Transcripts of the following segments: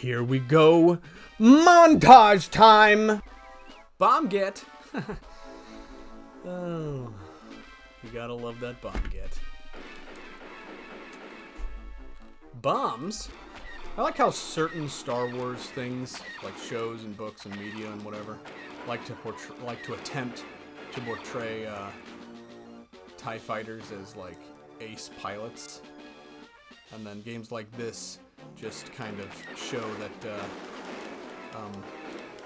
Here we go. Montage time. Bomb get. Oh, you gotta love that bomb get. Bombs? I like how certain Star Wars things, like shows and books and media and whatever, like to attempt to portray TIE fighters as like ace pilots, and then games like this just kind of show that well,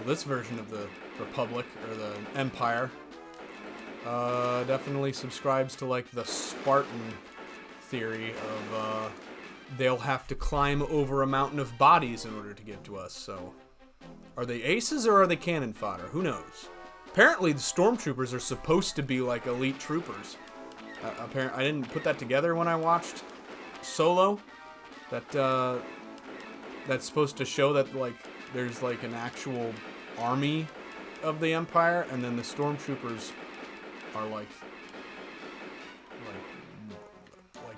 this version of the Republic or the Empire definitely subscribes to like the Spartan theory of they'll have to climb over a mountain of bodies in order to get to us. So are they aces or are they cannon fodder? Who knows? Apparently the stormtroopers are supposed to be like elite troopers. Apparently I didn't put that together when I watched Solo. That's supposed to show that like there's like an actual army of the Empire, and then the stormtroopers are like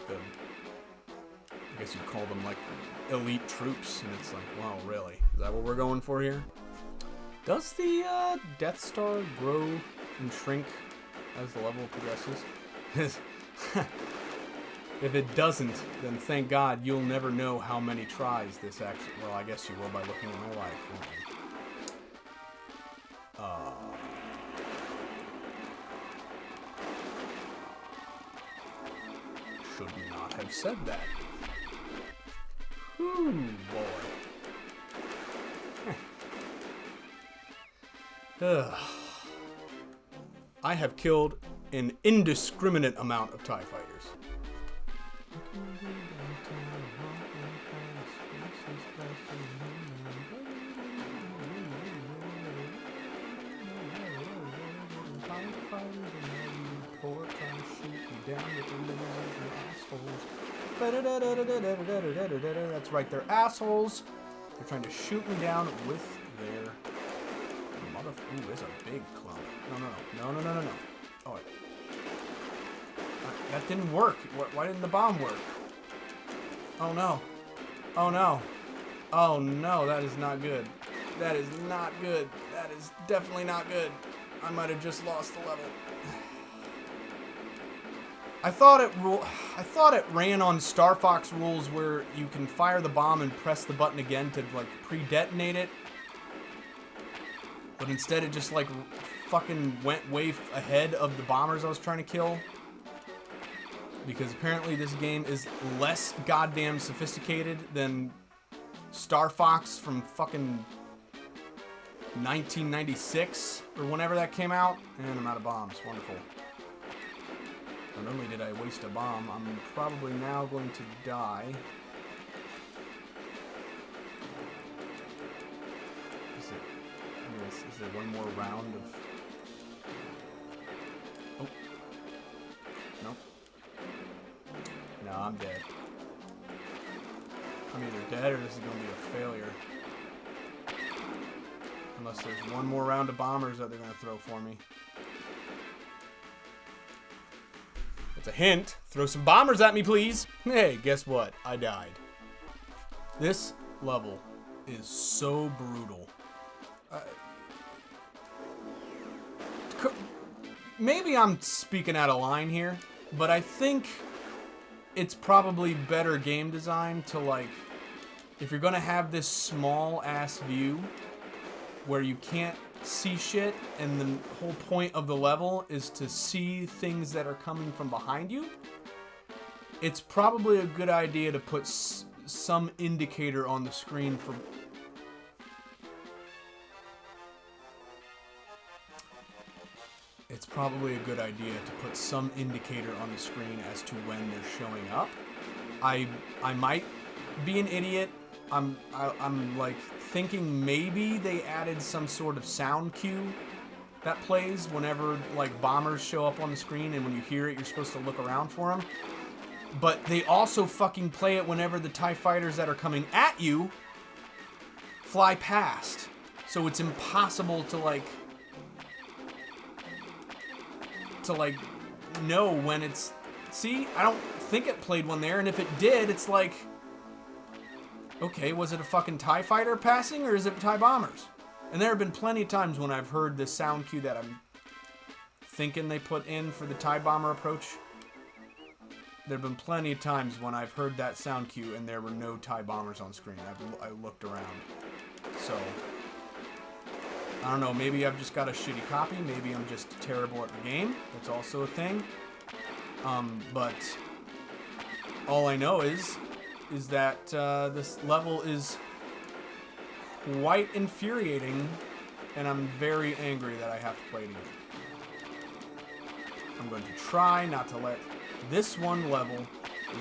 the, I guess you'd call them like elite troops, and it's like, wow, really? Is that what we're going for here? Does the Death Star grow and shrink as the level progresses? If it doesn't, then thank God you'll never know how many tries this actually... Well, I guess you will by looking at my life, won't you? Should not have said that. Ooh, boy. I have killed an indiscriminate amount of TIE fighters. That's right, they're assholes. They're trying to shoot me down with their mother. Ooh, there's a big clump. No. Oh, that didn't work. Why didn't the bomb work? Oh no. Oh no. Oh no, that is not good. That is not good. That is definitely not good. I might have just lost the level. I thought it ran on Star Fox rules where you can fire the bomb and press the button again to like pre-detonate it. But instead it just like fucking went way ahead of the bombers I was trying to kill. Because apparently this game is less goddamn sophisticated than Star Fox from fucking 1996 or whenever that came out. And I'm out of bombs. Wonderful. Not only did I waste a bomb, I'm probably now going to die. Is there one more round of... Oh. Nope. No, I'm dead. I'm either dead or this is going to be a failure. Unless there's one more round of bombers that they're going to throw for me. It's a hint. Throw some bombers at me, please. Hey, guess what? I died. This level is so brutal. Maybe I'm speaking out of line here, but I think it's probably better game design to, like, if you're gonna have this small ass view where you can't see shit and the whole point of the level is to see things that are coming from behind you, it's probably a good idea to put some indicator on the screen for... It's probably a good idea to put some indicator on the screen as to when they're showing up. I might be an idiot. I'm like thinking maybe they added some sort of sound cue that plays whenever like bombers show up on the screen, and when you hear it, you're supposed to look around for them. But they also fucking play it whenever the TIE fighters that are coming at you fly past. So it's impossible to know when it's... See, I don't think it played one there, and if it did, it's like... Okay, was it a fucking TIE fighter passing, or is it TIE bombers? And there have been plenty of times when I've heard this sound cue that I'm thinking they put in for the TIE bomber approach. There have been plenty of times when I've heard that sound cue and there were no TIE bombers on screen. I looked around. So, I don't know, maybe I've just got a shitty copy. Maybe I'm just terrible at the game. That's also a thing. But all I know is that this level is quite infuriating, and I'm very angry that I have to play it again. I'm going to try not to let this one level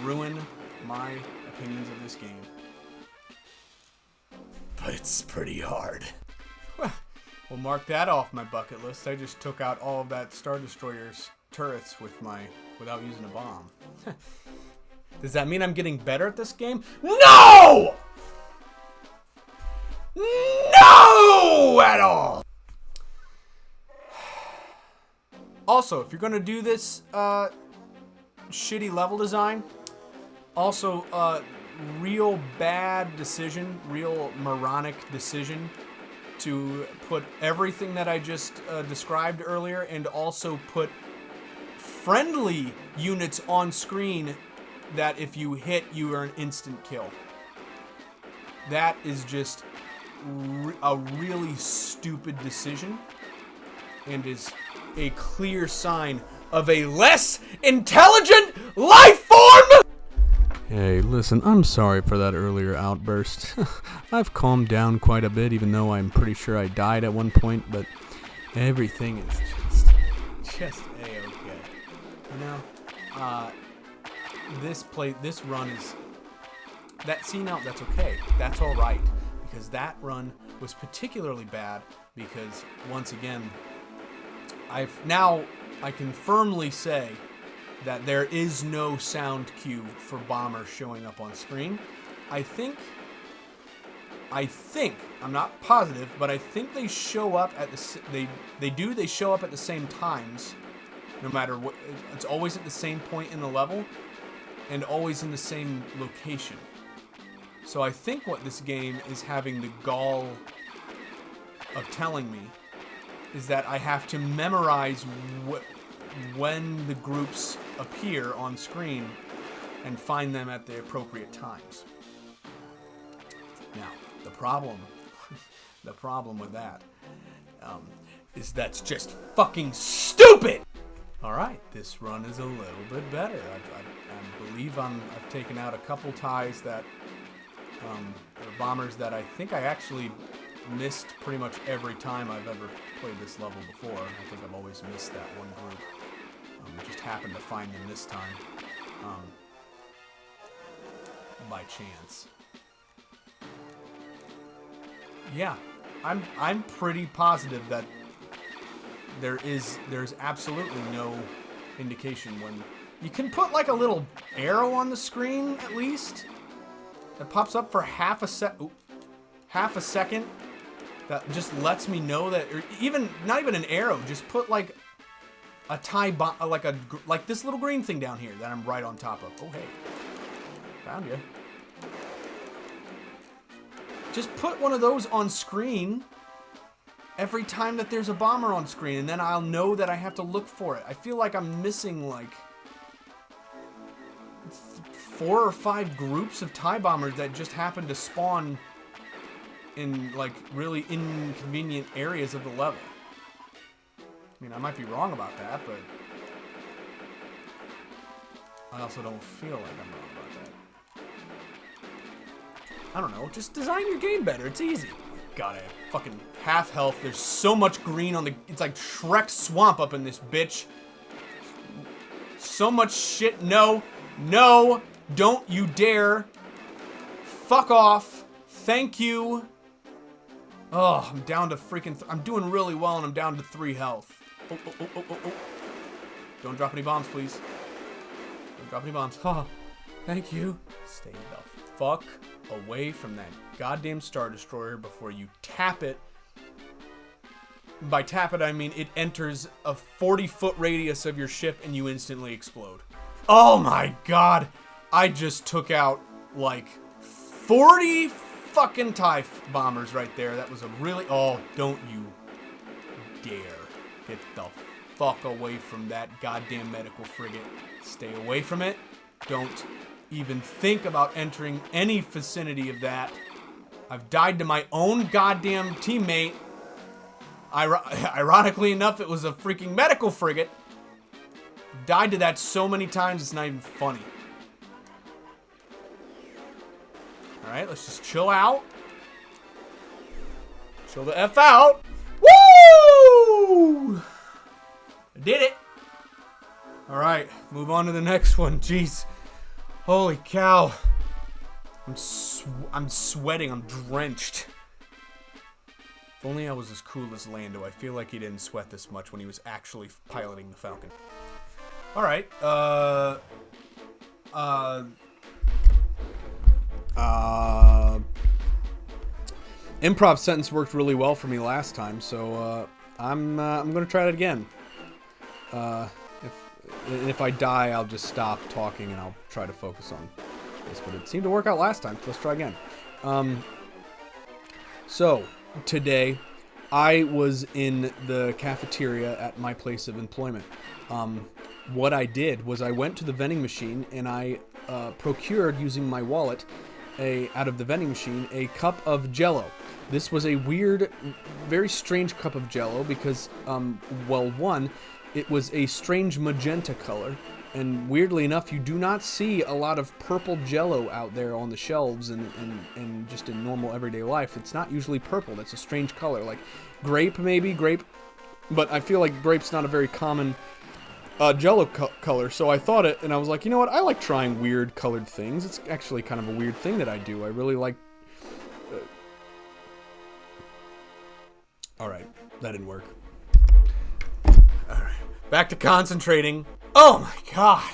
ruin my opinions of this game. But it's pretty hard. Well, we'll mark that off my bucket list. I just took out all of that Star Destroyer's turrets without using a bomb. Does that mean I'm getting better at this game? No! No! At all! Also, if you're going to do this shitty level design, also, real bad decision, real moronic decision to put everything that I just described earlier and also put friendly units on screen that if you hit, you are an instant kill. That is just a really stupid decision and is a clear sign of a less intelligent life form! Hey, listen, I'm sorry for that earlier outburst. I've calmed down quite a bit, even though I'm pretty sure I died at one point, but everything is just A-okay. You know, this run is, that's okay. That's alright, because that run was particularly bad, because, once again, I can firmly say that there is no sound cue for bombers showing up on screen. I think, I'm not positive, but I think they show up at they show up at the same times, no matter what. It's always at the same point in the level, and always in the same location. So I think what this game is having the gall of telling me is that I have to memorize when the groups appear on screen and find them at the appropriate times. Now, the problem with that is that's just fucking stupid! Alright, this run is a little bit better. I believe I've taken out a couple ties that, bombers that I think I actually missed pretty much every time I've ever played this level before. I think I've always missed that one group. Just happened to find them this time, by chance. Yeah, I'm pretty positive that there's absolutely no indication when you can put like a little arrow on the screen at least that pops up for half a second that just lets me know that, or even not even an arrow, just put like a tie bomb, like this little green thing down here that I'm right on top of. Oh hey, found you. Just put one of those on screen every time that there's a bomber on screen, and then I'll know that I have to look for it. I feel like I'm missing like 4 or 5 groups of TIE bombers that just happen to spawn in like really inconvenient areas of the level. I mean, I might be wrong about that, but I also don't feel like I'm wrong about that. I don't know, just design your game better, it's easy. God, I have fucking half health, there's so much green on the, it's like Shrek swamp up in this bitch. So much shit, no, don't you dare. Fuck off, thank you. Oh, I'm down to freaking, I'm doing really well and I'm down to 3 health. Oh. Don't drop any bombs, please. Don't drop any bombs. Oh, thank you. Stay the fuck away from that goddamn Star Destroyer before you tap it. By tap it, I mean it enters a 40-foot radius of your ship and you instantly explode. Oh my god. I just took out like 40 fucking TIE bombers right there. That was a really... Oh, don't you dare get the fuck away from that goddamn medical frigate. Stay away from it. Don't even think about entering any vicinity of that. I've died to my own goddamn teammate. Ironically enough, it was a freaking medical frigate. Died to that so many times, it's not even funny. Alright, let's just chill out. Chill the F out. Woo! I did it. Alright, move on to the next one. Jeez. Holy cow. I'm sweating. I'm drenched. If only I was as cool as Lando. I feel like he didn't sweat this much when he was actually piloting the Falcon. Alright, improv sentence worked really well for me last time, so, I'm gonna try it again. If I die, I'll just stop talking and I'll try to focus on this, but it seemed to work out last time, so let's try again. So, today, I was in the cafeteria at my place of employment. What I did was I went to the vending machine and I procured, using my wallet, out of the vending machine, a cup of Jell-O. This was a weird, very strange cup of Jell-O because, well, one, it was a strange magenta color, and weirdly enough, you do not see a lot of purple Jell-O out there on the shelves and just in normal everyday life. It's not usually purple. That's a strange color, like grape maybe, but I feel like grape's not a very common Jell-O color, so I thought it, and I was like, you know what, I like trying weird colored things. It's actually kind of a weird thing that I do. I really like... Alright, that didn't work. Alright, back to concentrating. Oh my god!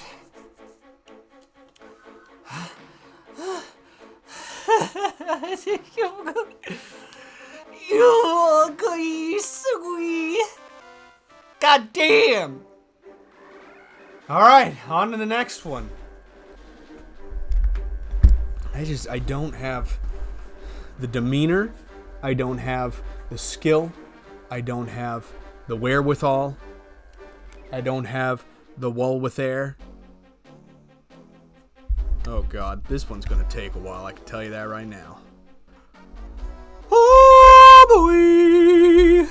God damn! Alright, on to the next one. I don't have the demeanor. I don't have the skill. I don't have the wherewithal. I don't have the wall with air. Oh god, this one's gonna take a while, I can tell you that right now. Oh boy!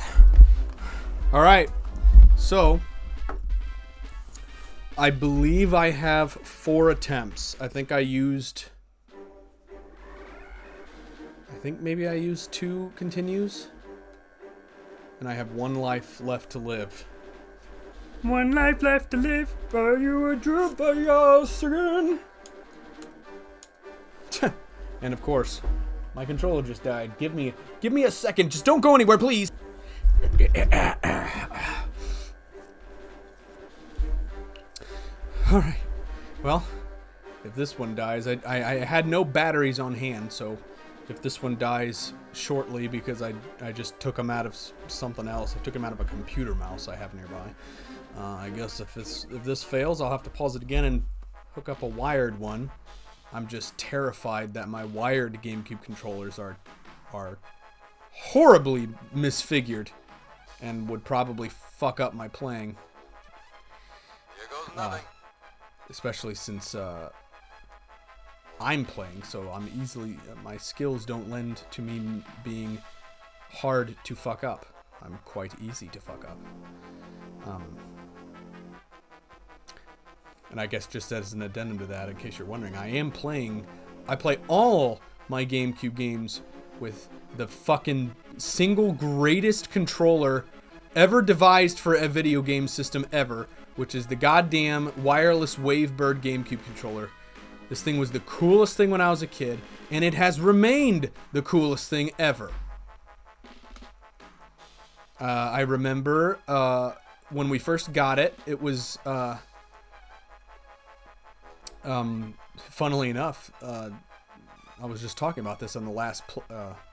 Alright, so I believe I have 4 attempts. I think maybe I used 2 continues. And I have 1 life left to live. 1 life left to live. Are you a drop by your skin? And of course, my controller just died. Give me a second. Just don't go anywhere, please. Alright. Well, if this one dies, I had no batteries on hand, so if this one dies shortly because I just took them out of something else. I took them out of a computer mouse I have nearby. I guess if this fails, I'll have to pause it again and hook up a wired one. I'm just terrified that my wired GameCube controllers are horribly misfigured and would probably fuck up my playing. Here goes nothing. Especially since I'm playing, so I'm easily... my skills don't lend to me being hard to fuck up. I'm quite easy to fuck up. And I guess just as an addendum to that, in case you're wondering, I play all my GameCube games with the fucking single greatest controller ever devised for a video game system ever, which is the goddamn wireless Wavebird GameCube controller. This thing was the coolest thing when I was a kid, and it has remained the coolest thing ever. I remember when we first got it, it was... funnily enough, I was just talking about this on the last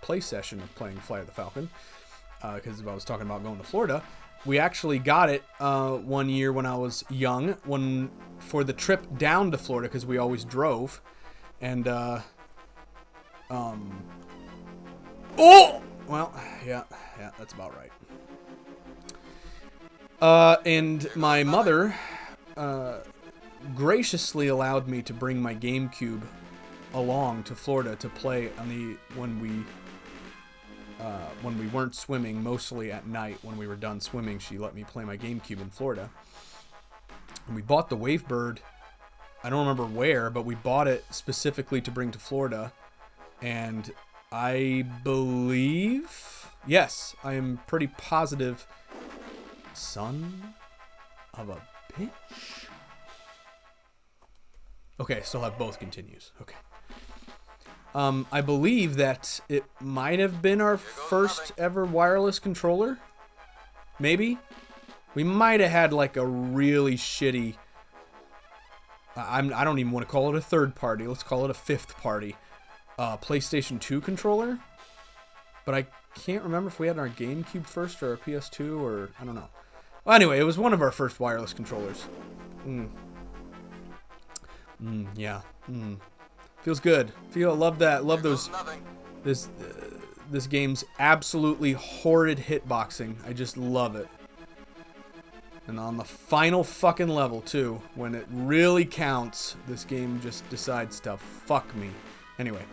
play session of playing Flight of the Falcon, because I was talking about going to Florida. We actually got it one year when I was young, for the trip down to Florida, because we always drove, and Oh! Well, yeah, that's about right. And my mother graciously allowed me to bring my GameCube along to Florida to play on when we weren't swimming, mostly at night. When we were done swimming, she let me play my GameCube in Florida. And we bought the Wavebird. I don't remember where, but we bought it specifically to bring to Florida. And I believe, yes, I am pretty positive, son of a bitch. Okay, still have both continues. Okay. I believe that it might have been our first ever wireless controller. Maybe. We might have had like a really shitty... I don't even want to call it a third party. Let's call it a fifth party. PlayStation 2 controller. But I can't remember if we had our GameCube first or our PS2 or... I don't know. Well, anyway, it was one of our first wireless controllers. Yeah. Feels good. Love that. Love those. This game's absolutely horrid hitboxing. I just love it. And on the final fucking level too, when it really counts, this game just decides to fuck me. Anyway,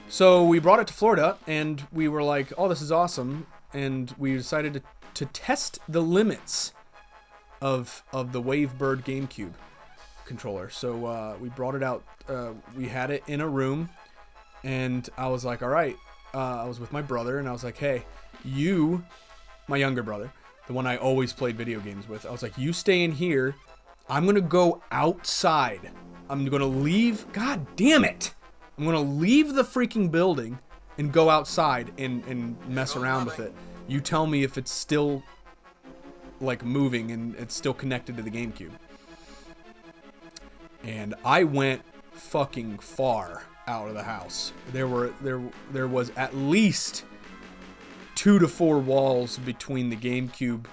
so we brought it to Florida, and we were like, "Oh, this is awesome!" And we decided to test the limits of the Wavebird GameCube controller. So we brought it out. We had it in a room, and I was like, all right. I was with my brother, and I was like, hey, you, my younger brother, the one I always played video games with, I was like, you stay in here. I'm going to go outside. I'm going to leave. God damn it. I'm going to leave the freaking building and go outside and mess around with it. You tell me if it's still like moving and it's still connected to the GameCube. And I went fucking far out of the house. There was at least 2 to 4 walls between the GameCube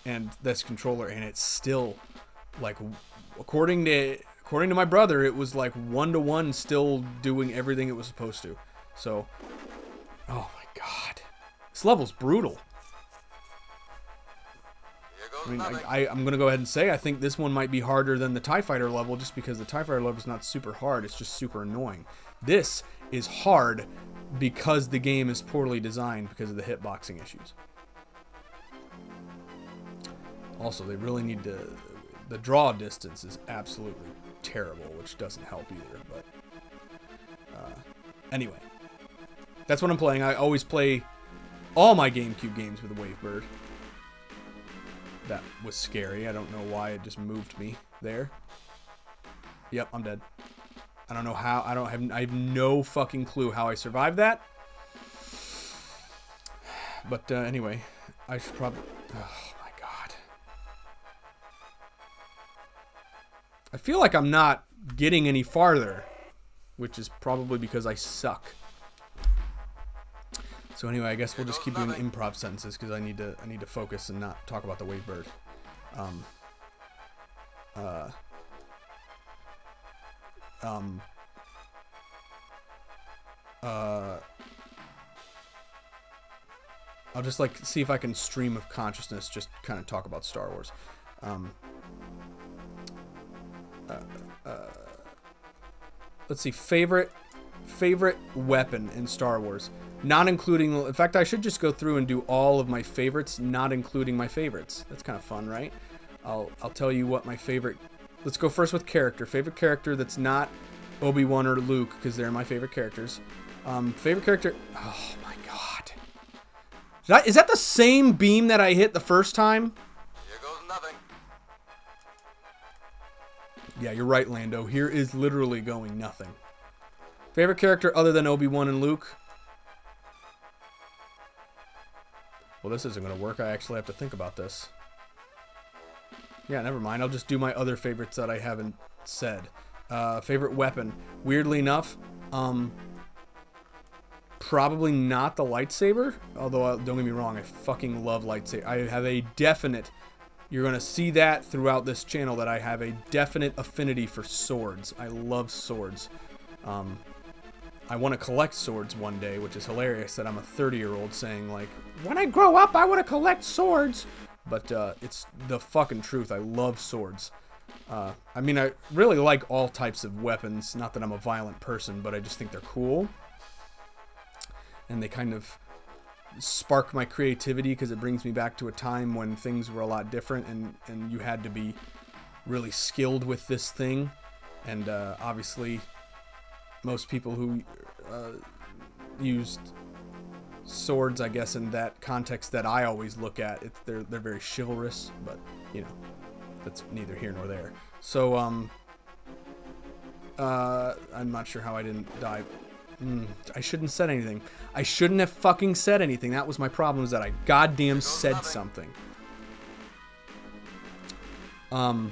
and this controller, and it's still like, according to my brother, it was like 1-to-1 still doing everything it was supposed to. So, oh my god, this level's brutal. I mean, I'm going to go ahead and say I think this one might be harder than the TIE Fighter level, just because the TIE Fighter level is not super hard. It's just super annoying. This is hard because the game is poorly designed because of the hitboxing issues. Also, they really need to... The draw distance is absolutely terrible, which doesn't help either. But anyway, that's what I'm playing. I always play all my GameCube games with a Wavebird. That was scary. I don't know why it just moved me there. Yep, I'm dead. I don't know how. I have no fucking clue how I survived that. But anyway, I should probably... Oh my god. I feel like I'm not getting any farther, which is probably because I suck. So anyway, I guess we'll just keep doing improv sentences because I need to focus and not talk about the Wavebird. I'll just like see if I can stream of consciousness just kind of talk about Star Wars. Let's see, favorite weapon in Star Wars. Not including... In fact, I should just go through and do all of my favorites, not including my favorites. That's kind of fun, right? I'll tell you what my favorite... Let's go first with character. Favorite character that's not Obi-Wan or Luke, because they're my favorite characters. Favorite character... Oh, my God. Is that the same beam that I hit the first time? Here goes nothing. Yeah, you're right, Lando. Here is literally going nothing. Favorite character other than Obi-Wan and Luke? Well, this isn't going to work. I actually have to think about this. Yeah, never mind. I'll just do my other favorites that I haven't said. Favorite weapon. Weirdly enough, probably not the lightsaber. Although, don't get me wrong, I fucking love lightsaber. I have a definite... You're going to see that throughout this channel, that I have a definite affinity for swords. I love swords. I want to collect swords one day, which is hilarious that I'm a 30-year-old saying, like, when I grow up, I want to collect swords. But it's the fucking truth. I love swords. I mean, I really like all types of weapons. Not that I'm a violent person, but I just think they're cool. And they kind of spark my creativity because it brings me back to a time when things were a lot different and you had to be really skilled with this thing. And obviously, most people who used swords, I guess, in that context that I always look at, they're very chivalrous, but, you know, that's neither here nor there. So, I'm not sure how I didn't die. I shouldn't have said anything. I shouldn't have fucking said anything. That was my problem, is that I goddamn said something. But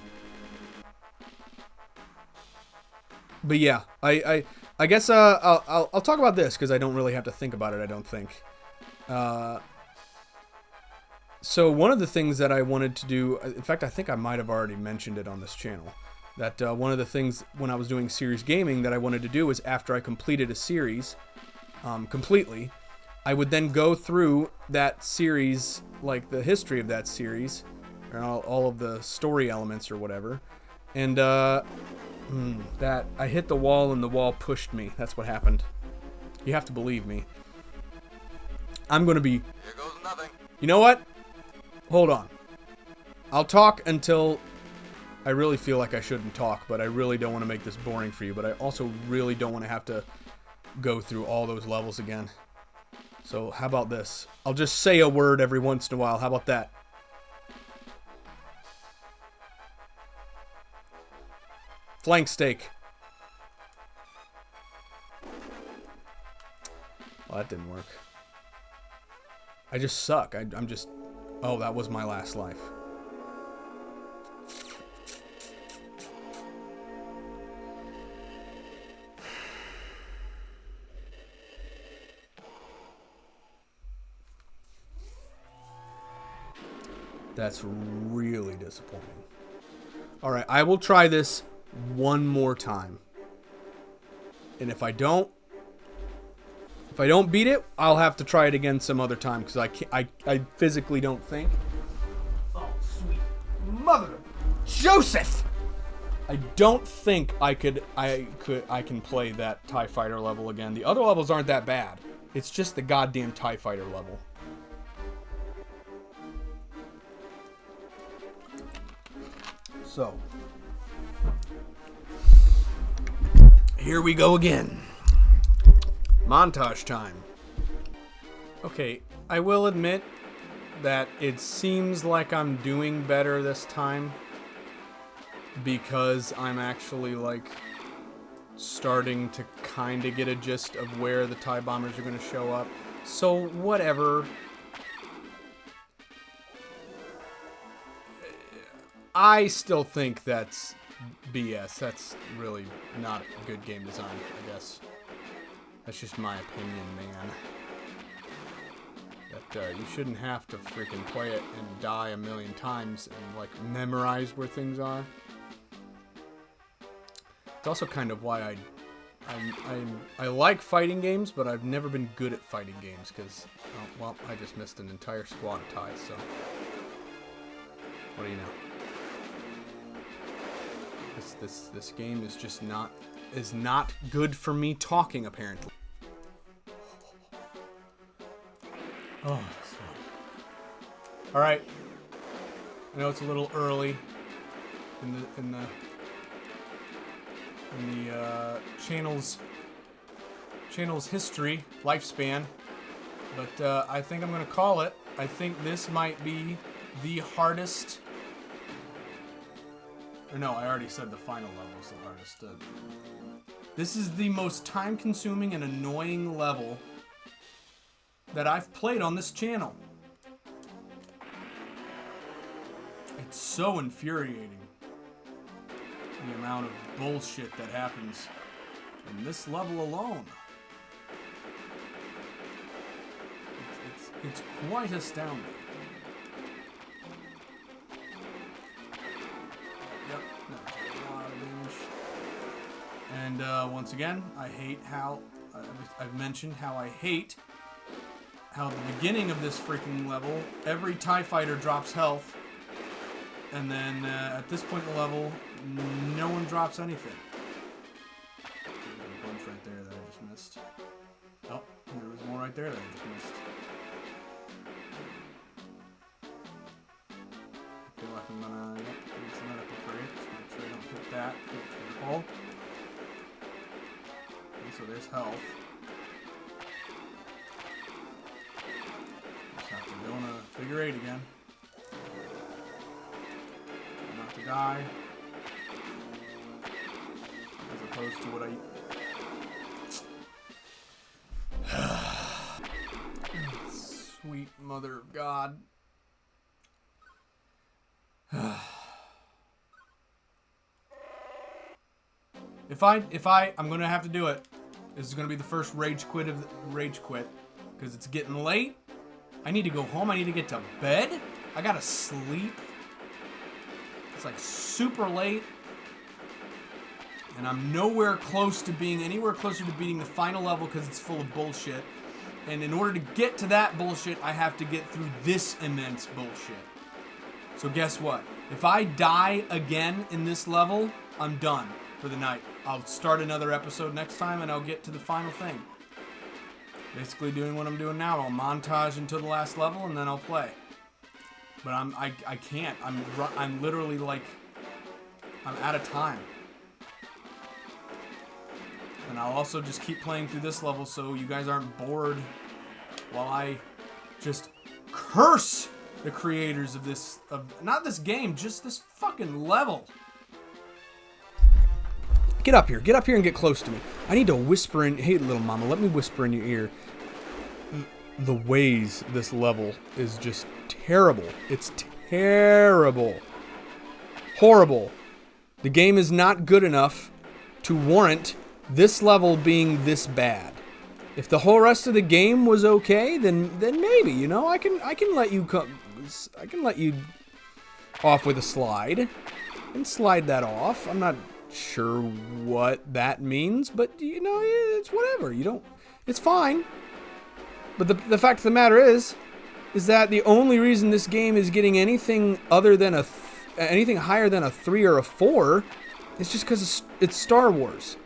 yeah, I guess I'll talk about this because I don't really have to think about it, I don't think. So one of the things that I wanted to do, in fact, I think I might have already mentioned it on this channel, that one of the things when I was doing series gaming that I wanted to do is after I completed a series completely, I would then go through that series, like the history of that series, or all of the story elements or whatever, and that I hit the wall and the wall pushed me. That's what happened. You have to believe me. I'm gonna be... Here goes nothing. You know what? Hold on. I'll talk until I really feel like I shouldn't talk, but I really don't want to make this boring for you, but I also really don't want to have to go through all those levels again. So how about this? I'll just say a word every once in a while. How about that? Flank steak. Well, that didn't work. I just suck. I'm just... Oh, that was my last life. That's really disappointing. Alright, I will try this one more time. And if I don't beat it, I'll have to try it again some other time because I physically don't think. Oh, sweet mother of Joseph! I don't think I can play that TIE Fighter level again. The other levels aren't that bad. It's just the goddamn TIE Fighter level. So, here we go again. Montage time. Okay, I will admit that it seems like I'm doing better this time because I'm actually, like, starting to kind of get a gist of where the TIE bombers are going to show up. So, whatever. I still think that's BS. That's really not good game design, I guess. That's just my opinion, man. That you shouldn't have to freaking play it and die a million times and, like, memorize where things are. It's also kind of why I like fighting games, but I've never been good at fighting games because, oh, well, I just missed an entire squad of TIEs, so what do you know? This game is just not good for me talking, apparently. Oh, all right. I know it's a little early in the channel's history lifespan, but I think I'm gonna call it. I think this might be the hardest. Or no, I already said the final level is the hardest. This is the most time-consuming and annoying level that I've played on this channel. It's so infuriating, the amount of bullshit that happens in this level alone. It's quite astounding. And once again, I hate how I've mentioned how I hate how at the beginning of this freaking level, every TIE fighter drops health, and then at this point in the level, no one drops anything. There's a bunch right there that I just missed. Oh, there was more right there that I just missed. I feel like I'm gonna use some medical for it. Just make sure I don't hit that. Be careful. Okay, so there's health. Just have to go in a figure 8 again. Try not to die. As opposed to what I... Sweet mother of God. I'm gonna have to do it. This is gonna be the first rage quit, because it's getting late. I need to go home. I need to get to bed. I gotta sleep. It's like super late, and I'm nowhere close to being anywhere closer to beating the final level because it's full of bullshit. And in order to get to that bullshit, I have to get through this immense bullshit. So guess what? If I die again in this level, I'm done for the night. I'll start another episode next time and I'll get to the final thing. Basically doing what I'm doing now. I'll montage until the last level and then I'll play. But I can't. I'm literally like, I'm out of time. And I'll also just keep playing through this level so you guys aren't bored while I just curse the creators of this, not this game, just this fucking level. Get up here and get close to me. I need to whisper in, hey little mama, let me whisper in your ear. The ways this level is just terrible. It's terrible. Horrible. The game is not good enough to warrant this level being this bad. If the whole rest of the game was okay, then maybe, you know, I can let you off with a slide and slide that off. I'm not sure what that means, but you know, it's whatever. It's fine. But the fact of the matter is that the only reason this game is getting anything other than anything higher than a 3 or a 4 is just because it's Star Wars.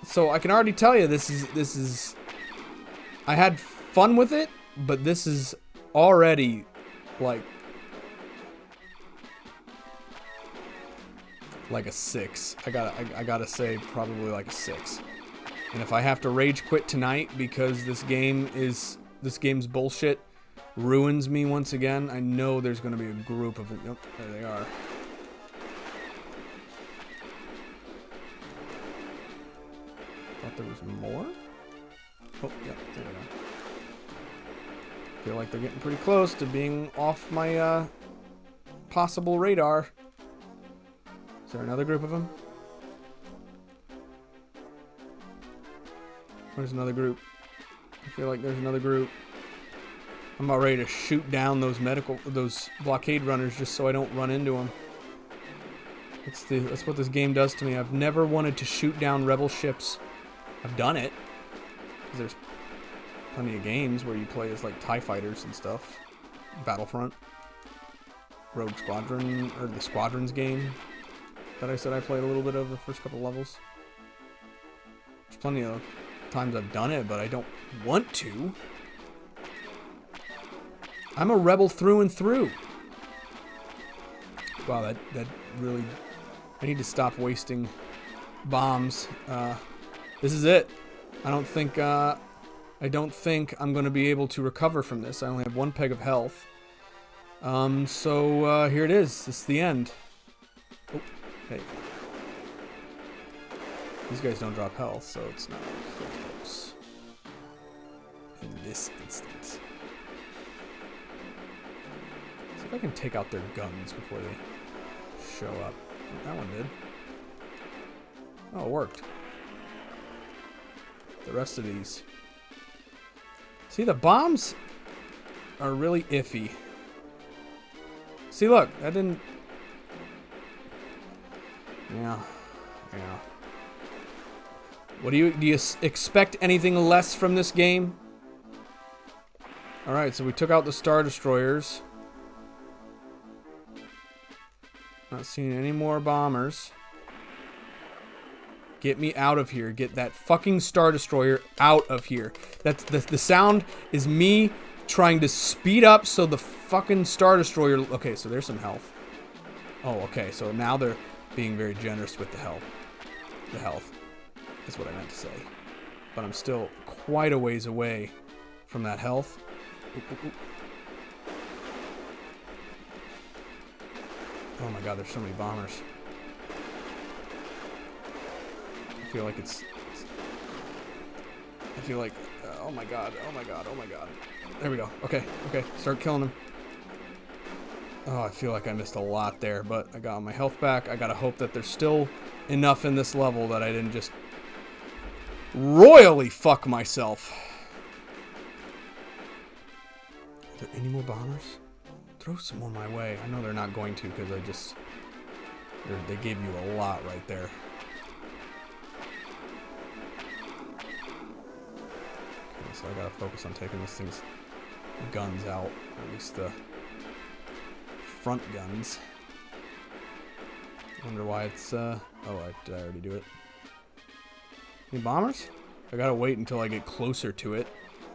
So I can already tell you this is I had fun with it, but this is already like a 6. I gotta say probably like a 6. And if I have to rage quit tonight because this game's bullshit ruins me once again, I know there's gonna be a group of it. Yep, there they are. Thought there was more? Oh, yeah, there we go. Feel like they're getting pretty close to being off my possible radar. Is there another group of them? Where's another group? I feel like there's another group. I'm about ready to shoot down those blockade runners just so I don't run into them. That's what this game does to me. I've never wanted to shoot down rebel ships. I've done it. 'Cause there's plenty of games where you play as like TIE fighters and stuff. Battlefront. Rogue Squadron, or the Squadrons game that I said I played a little bit of the first couple levels. There's plenty of times I've done it, but I don't want to. I'm a rebel through and through. Wow, that really... I need to stop wasting bombs. This is it. I don't think I'm going to be able to recover from this. I only have 1 peg of health. So here it is. This is the end. Oh, hey. These guys don't drop health, so it's not like it helps in this instance. See if I can take out their guns before they show up. That one did. Oh, it worked. The rest of these. See, the bombs are really iffy. See, look, that didn't... Yeah. What do you expect anything less from this game? All right, so we took out the Star Destroyers. Not seeing any more bombers. Get me out of here. Get that fucking Star Destroyer out of here. That's the sound is me trying to speed up so the fucking Star Destroyer... Okay, so there's some health. Oh, okay, so now they're being very generous with the health. The health is what I meant to say. But I'm still quite a ways away from that health. Oop, oop, oop. Oh my god, there's so many bombers. I feel like I feel like... oh my god, oh my god, oh my god. There we go. Okay, okay, start killing them. Oh, I feel like I missed a lot there, but I got my health back. I gotta hope that there's still enough in this level that I didn't just royally fuck myself. Are there any more bombers? Throw some more my way. I know they're not going to because they gave you a lot right there. Okay, so I gotta focus on taking this thing's guns out, at least the front guns. Wonder why it's oh, did I already do it? Any bombers? I gotta wait until I get closer to it,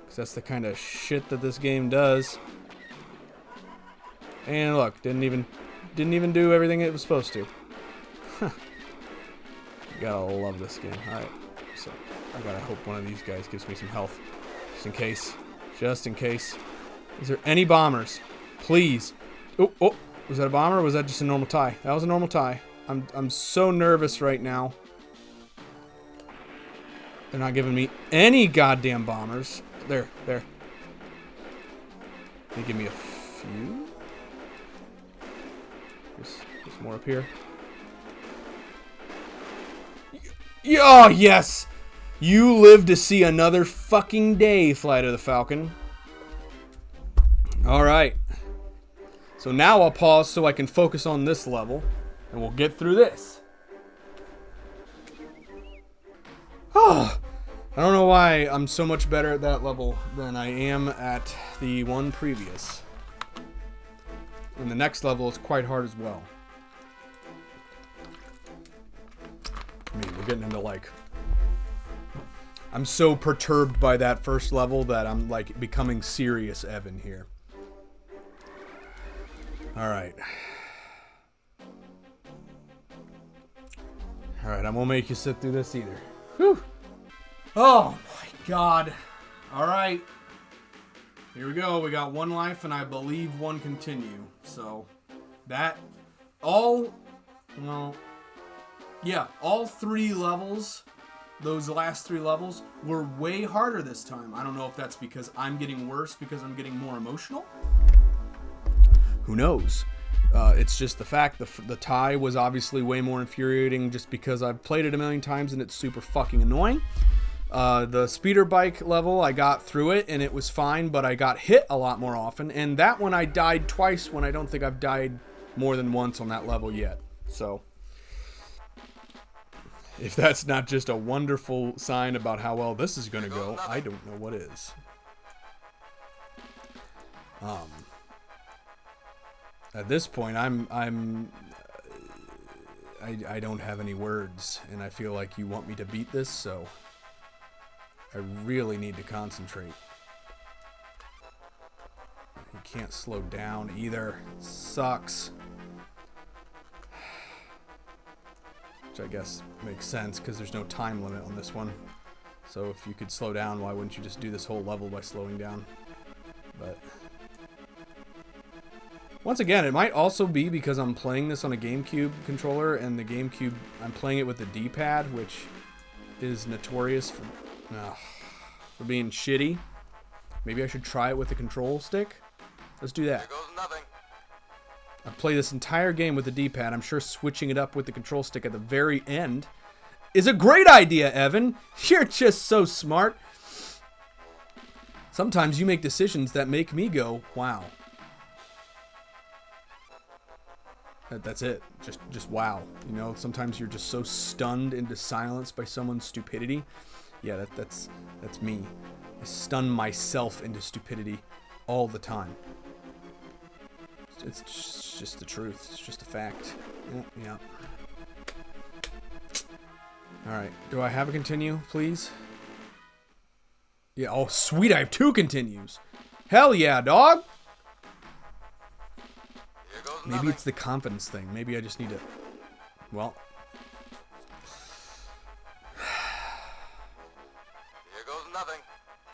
because that's the kind of shit that this game does. And look, didn't even do everything it was supposed to. You gotta love this game. Alright, so I gotta hope one of these guys gives me some health. Just in case. Just in case. Is there any bombers? Please. Oh, oh, was that a bomber or was that just a normal tie? That was a normal tie. I'm so nervous right now. They're not giving me any goddamn bombers. There. They give me a few. There's more up here. Oh, yes! You live to see another fucking day, Flight of the Falcon. Alright. So now I'll pause so I can focus on this level, and we'll get through this. Oh, I don't know why I'm so much better at that level than I am at the one previous. And the next level is quite hard as well. I mean, we're getting into like... I'm so perturbed by that first level that I'm like becoming serious Evan here. Alright. Alright, I won't make you sit through this either. Whew. Oh my god. Alright. Here we go. We got one life and I believe one continue. So, that... all three levels, those last three levels, were way harder this time. I don't know if that's because I'm getting worse because I'm getting more emotional. Who knows? It's just the fact the tie was obviously way more infuriating just because I've played it a million times and it's super fucking annoying. The speeder bike level, I got through it and it was fine, but I got hit a lot more often. And that one I died twice when I don't think I've died more than once on that level yet. So, if that's not just a wonderful sign about how well this is going to go, I don't know what is. At this point, I don't have any words, and I feel like you want me to beat this, so I really need to concentrate. You can't slow down either. Sucks. Which I guess makes sense, because there's no time limit on this one. So if you could slow down, why wouldn't you just do this whole level by slowing down? But... once again, it might also be because I'm playing this on a GameCube controller, and the GameCube, I'm playing it with the D-pad, which is notorious for being shitty. Maybe I should try it with the control stick. Let's do that. Here goes nothing. I play this entire game with the D-pad. I'm sure switching it up with the control stick at the very end is a great idea, Evan. You're just so smart. Sometimes you make decisions that make me go, wow. That's it. Just wow. You know, sometimes you're just so stunned into silence by someone's stupidity. Yeah, that's me. I stun myself into stupidity all the time. It's just the truth. It's just a fact. Yeah. Alright. Do I have a continue, please? Yeah, oh sweet, I have 2 continues. Hell yeah, dog! Maybe it's the confidence thing. Maybe I just need to... Well... Here goes nothing.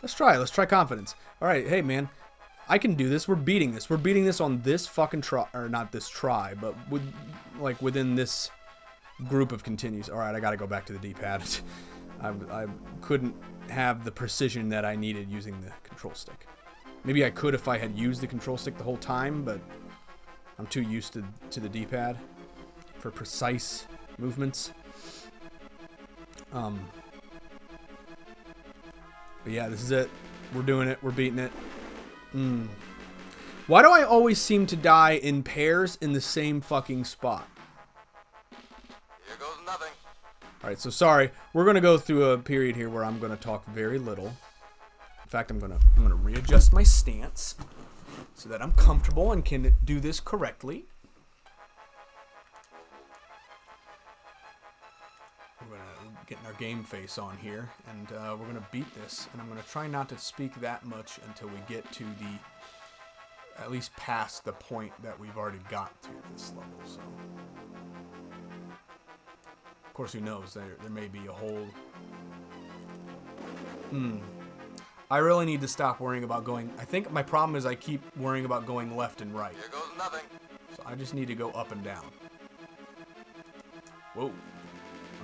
Let's try. Let's try confidence. Alright, hey man. I can do this. We're beating this. We're beating this on this fucking try. Or not this try, but with, like within this group of continues. Alright, I gotta go back to the D-pad. I couldn't have the precision that I needed using the control stick. Maybe I could if I had used the control stick the whole time, but I'm too used to the D-pad for precise movements. But yeah, this is it. We're doing it. We're beating it. Why do I always seem to die in pairs in the same fucking spot? Here goes nothing. Alright, so sorry. We're going to go through a period here where I'm going to talk very little. In fact, I'm going to readjust my stance so that I'm comfortable and can do this correctly. We're going to get our game face on here, and we're going to beat this. And I'm going to try not to speak that much until we get to at least past the point that we've already got to this level. So, of course, who knows? There may be a whole... I really need to stop worrying about going... I think my problem is I keep worrying about going left and right. Here goes nothing. So I just need to go up and down. Whoa.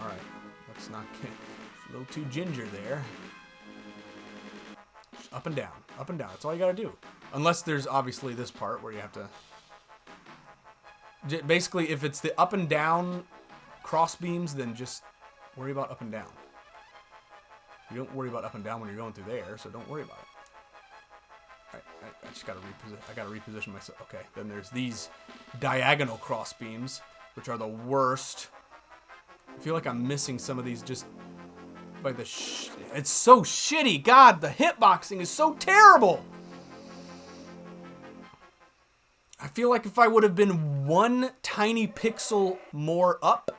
Alright. Let's not get a little too ginger there. Just up and down. Up and down. That's all you gotta do. Unless there's obviously this part where you have to... Basically, if it's the up and down cross beams, then just worry about up and down. You don't worry about up and down when you're going through there, so don't worry about it. I just gotta reposition myself. Okay, then there's these diagonal cross beams, which are the worst. I feel like I'm missing some of these just by the it's so shitty. God, the hitboxing is so terrible. I feel like if I would have been one tiny pixel more up,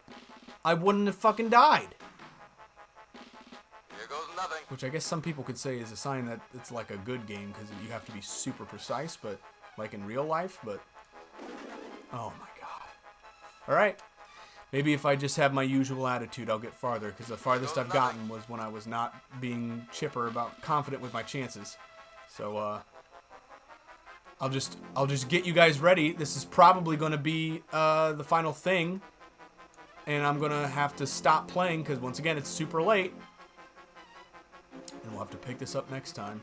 I wouldn't have fucking died. Here goes nothing. Which I guess some people could say is a sign that it's like a good game because you have to be super precise, but like in real life, but oh my god. Alright. Maybe if I just have my usual attitude, I'll get farther, because the farthest I've gotten was when I was not being chipper about confident with my chances. So, I'll just get you guys ready. This is probably going to be the final thing, and I'm going to have to stop playing, because once again, it's super late. And we'll have to pick this up next time.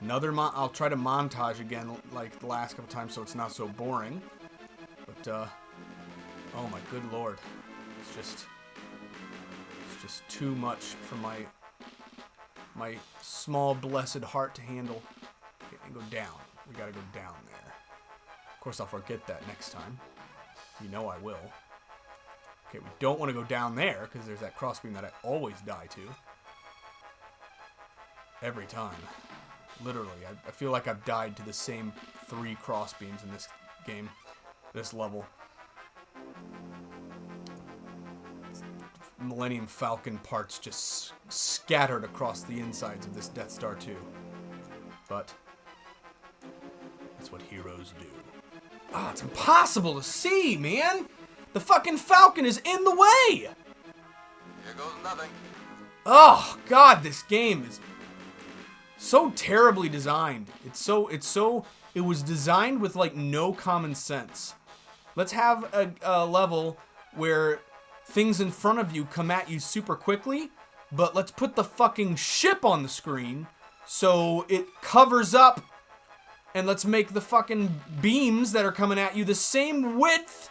I'll try to montage again, like the last couple times, so it's not so boring. But, oh my good lord. It's just too much for my small blessed heart to handle. Okay, and go down. We gotta go down there. Of course I'll forget that next time. You know I will. Okay, we don't want to go down there, because there's that crossbeam that I always die to. Every time. Literally. I feel like I've died to the same 3 crossbeams in this game. This level. Millennium Falcon parts just scattered across the insides of this Death Star 2. But that's what heroes do. Ah, it's impossible to see, man! The fucking Falcon is in the way! Here goes nothing. Oh, God, this game is so terribly designed. It was designed with, like, no common sense. Let's have a level where things in front of you come at you super quickly, but let's put the fucking ship on the screen so it covers up, and let's make the fucking beams that are coming at you the same width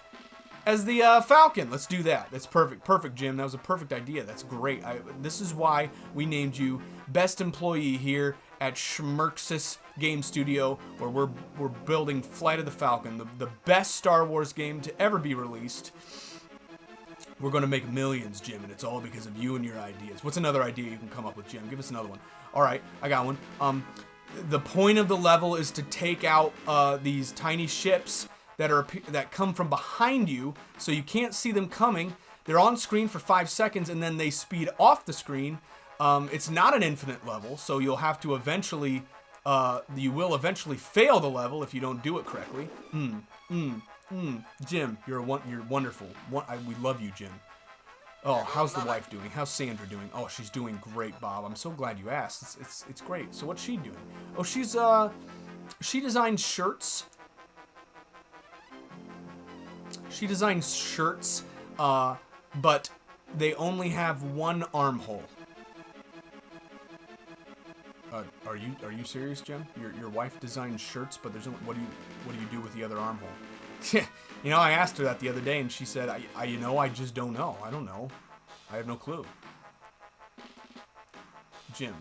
as the Falcon. Let's do that. That's perfect. Perfect, Jim. That was a perfect idea. That's great. This is why we named you best employee here at Schmerxis Game Studio, where we're building Flight of the Falcon, the best Star Wars game to ever be released. We're going to make millions, Jim, and it's all because of you and your ideas. What's another idea you can come up with, Jim? Give us another one. All right, I got one. The point of the level is to take out these tiny ships that come from behind you, so you can't see them coming. They're on screen for 5 seconds, and then they speed off the screen. It's not an infinite level, so you'll have to eventually, you will eventually fail the level if you don't do it correctly. Jim, you're wonderful. We love you, Jim. Oh, how's the wife doing? How's Sandra doing? Oh, she's doing great, Bob. I'm so glad you asked. It's great. So what's she doing? Oh, she designs shirts. She designs shirts, but they only have one armhole. Are you serious, Jim? Your wife designs shirts, but there's what do you do with the other armhole? You know, I asked her that the other day, and she said, I just don't know. I don't know. I have no clue. Jim,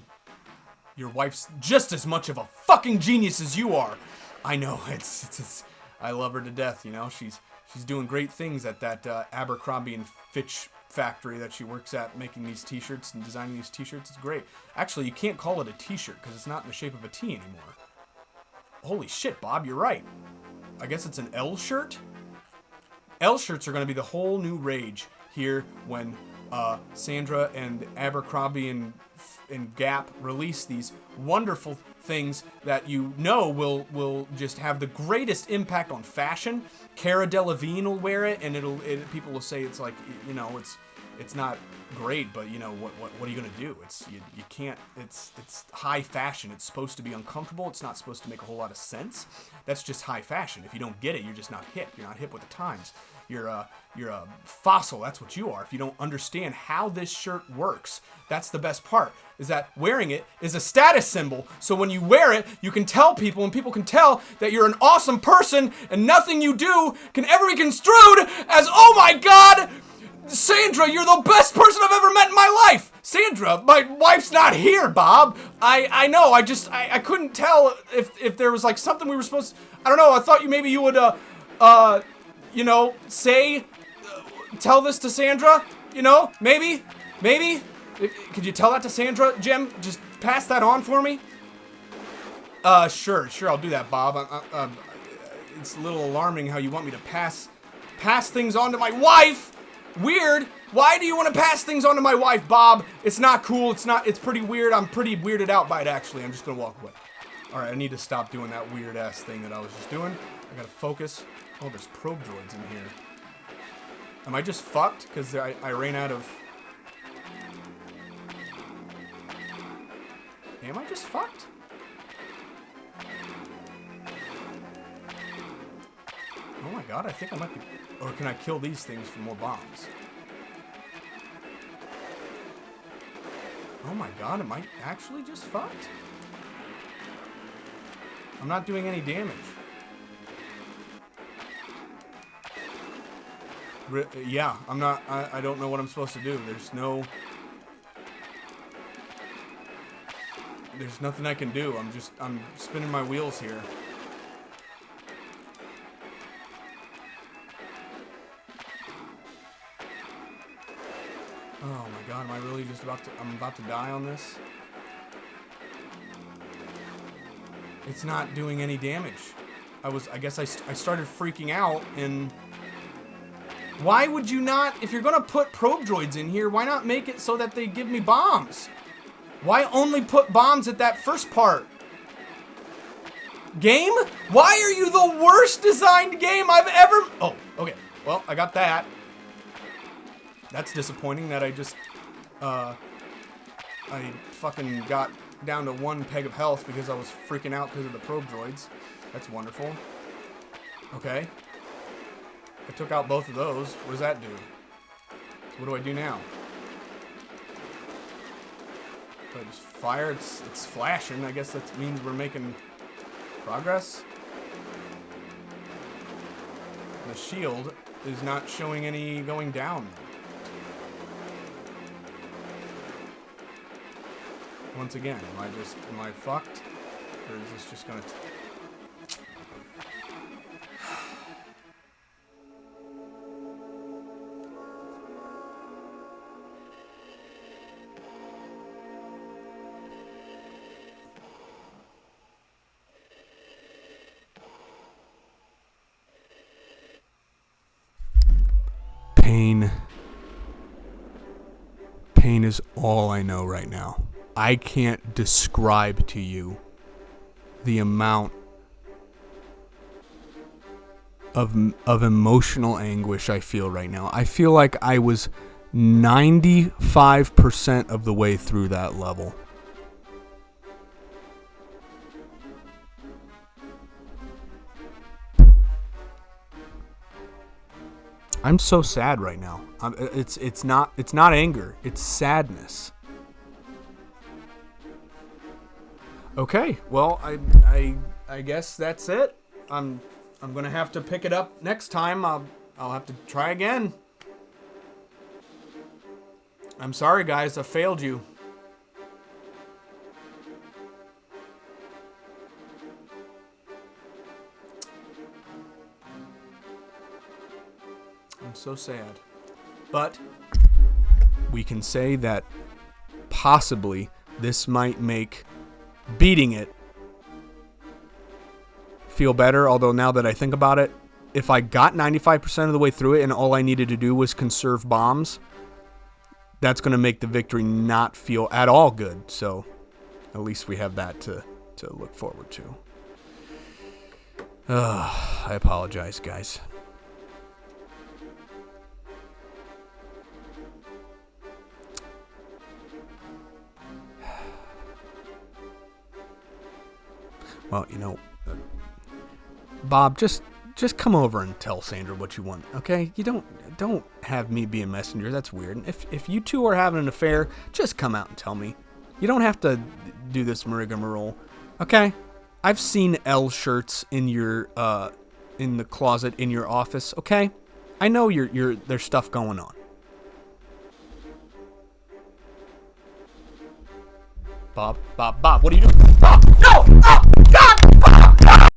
your wife's just as much of a fucking genius as you are. I know. It's I love her to death. You know, she's doing great things at that Abercrombie and Fitch factory that she works at, making these t-shirts and designing these t-shirts. It's great. Actually, you can't call it a t-shirt because it's not in the shape of a T anymore. Holy shit, Bob, you're right. I guess it's an L shirt? L shirts are going to be the whole new rage here when Sandra and Abercrombie and Gap release these wonderful things that you know will just have the greatest impact on fashion. Cara Delevingne will wear it, and people will say it's like, you know, it's not great, but you know what are you gonna do? You can't. It's high fashion. It's supposed to be uncomfortable. It's not supposed to make a whole lot of sense. That's just high fashion. If you don't get it, you're just not hip. You're not hip with the times. You're a fossil. That's what you are. If you don't understand how this shirt works, that's the best part. Is that wearing it is a status symbol. So when you wear it, you can tell people, and people can tell that you're an awesome person, and nothing you do can ever be construed as, oh my God, Sandra, you're the best person I've ever met in my life. Sandra, my wife's not here, Bob. I know. I couldn't tell if there was like something we were supposed to, I don't know. I thought maybe you would you know, tell this to Sandra, you know, maybe, could you tell that to Sandra, Jim? Just pass that on for me? Sure, I'll do that, Bob. It's a little alarming how you want me to pass things on to my wife. Weird. Why do you want to pass things on to my wife, Bob? It's not cool. It's pretty weird. I'm pretty weirded out by it, actually. I'm just gonna walk away. All right, I need to stop doing that weird ass thing that I was just doing. I gotta focus. Oh, there's probe droids in here. Am I just fucked? Because I ran out of... Am I just fucked? Oh my God, I think I might be... Or can I kill these things for more bombs? Oh my God, am I actually just fucked? I'm not doing any damage. Yeah, I'm not, I don't know what I'm supposed to do. There's nothing I can do. I'm spinning my wheels here. Oh my God, am I really just I'm about to die on this? It's not doing any damage. I guess I started freaking out, and why would you not, if you're gonna put probe droids in here, why not make it so that they give me bombs? Why only put bombs at that first part? Game? Why are you the worst designed game I've ever... Oh, okay. Well, I got that. That's disappointing that I just, I fucking got down to 1 peg of health because I was freaking out because of the probe droids. That's wonderful. Okay. I took out both of those. What does that do? So what do I do now? Do I just fire? It's flashing. I guess that means we're making progress. The shield is not showing any going down. Once again, am I fucked? Or is this just gonna... Pain is all I know right now. I can't describe to you the amount of emotional anguish I feel right now. I feel like I was 95% of the way through that level. I'm so sad right now. It's not anger. It's sadness. Okay, well I guess that's it. I'm gonna have to pick it up next time. I'll have to try again. I'm sorry, guys. I failed you. I'm so sad. But we can say that possibly this might make beating it feel better. Although now that I think about it, if I got 95% of the way through it and all I needed to do was conserve bombs, that's going to make the victory not feel at all good. So at least we have that to look forward to. I apologize, guys. Well, Bob, just come over and tell Sandra what you want, okay? You don't have me be a messenger. That's weird. And if you two are having an affair, just come out and tell me. You don't have to do this rigmarole, okay? I've seen L shirts in your in the closet in your office, okay? I know there's stuff going on. Bob, what are you doing? Bob, no! Oh,